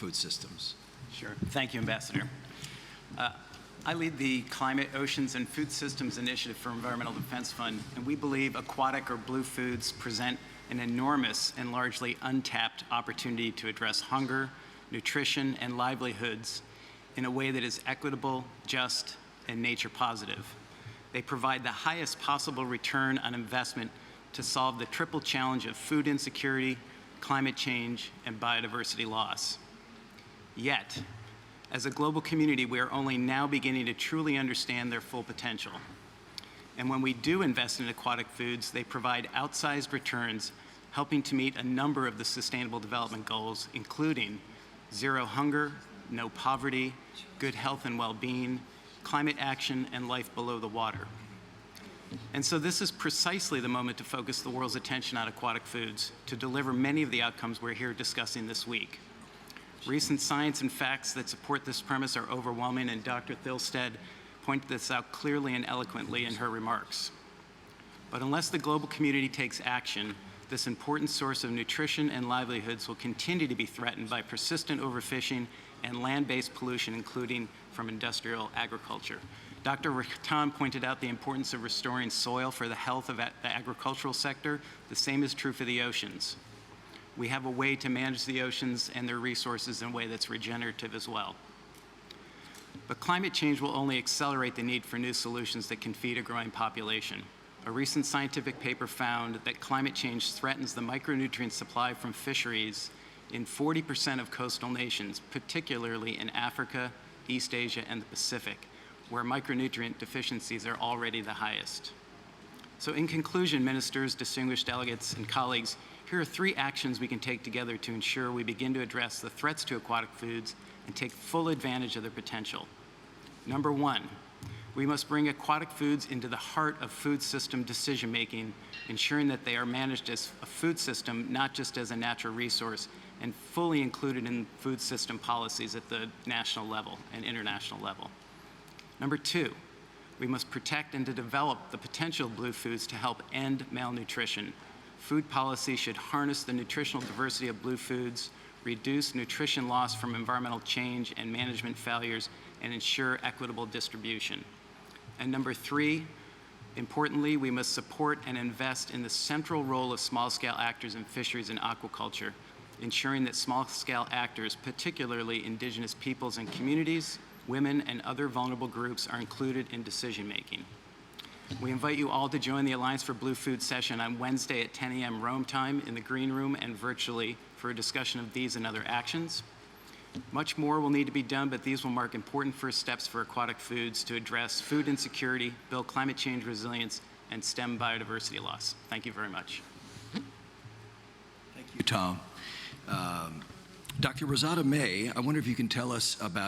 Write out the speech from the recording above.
food systems. Sure. Thank you, Ambassador. I lead the Climate, Oceans, and Food Systems Initiative for Environmental Defense Fund, and we believe aquatic or blue foods present an enormous and largely untapped opportunity to address hunger, nutrition, and livelihoods in a way that is equitable, just, and nature positive. They provide the highest possible return on investment to solve the triple challenge of food insecurity, climate change, and biodiversity loss. Yet, as a global community, we are only now beginning to truly understand their full potential. And when we do invest in aquatic foods, they provide outsized returns, helping to meet a number of the Sustainable Development Goals, including zero hunger, no poverty, good health and well-being, climate action, and life below the water. And so this is precisely the moment to focus the world's attention on aquatic foods to deliver many of the outcomes we're here discussing this week. Recent science and facts that support this premise are overwhelming, and Dr. Thilsted pointed this out clearly and eloquently in her remarks. But unless the global community takes action, this important source of nutrition and livelihoods will continue to be threatened by persistent overfishing and land-based pollution, including from industrial agriculture. Dr. Ratan pointed out the importance of restoring soil for the health of the agricultural sector. The same is true for the oceans. We have a way to manage the oceans and their resources in a way that's regenerative as well. But climate change will only accelerate the need for new solutions that can feed a growing population. A recent scientific paper found that climate change threatens the micronutrient supply from fisheries in 40% of coastal nations, particularly in Africa, East Asia, and the Pacific, where micronutrient deficiencies are already the highest. So in conclusion, ministers, distinguished delegates, and colleagues, here are 3 actions we can take together to ensure we begin to address the threats to aquatic foods and take full advantage of their potential. Number 1, we must bring aquatic foods into the heart of food system decision-making, ensuring that they are managed as a food system, not just as a natural resource, and fully included in food system policies at the national level and international level. Number 2, we must protect and to develop the potential of blue foods to help end malnutrition. Food policy should harness the nutritional diversity of blue foods, reduce nutrition loss from environmental change and management failures, and ensure equitable distribution. And number 3, importantly, we must support and invest in the central role of small-scale actors in fisheries and aquaculture, ensuring that small-scale actors, particularly indigenous peoples and communities, women, and other vulnerable groups are included in decision-making. We invite you all to join the Alliance for Blue Food session on Wednesday at 10 a.m. Rome time in the green room and virtually for a discussion of these and other actions. Much more will need to be done, but these will mark important first steps for aquatic foods to address food insecurity, build climate change resilience, and stem biodiversity loss. Thank you very much. Thank you, Tom. Dr. Rosada May, I wonder if you can tell us about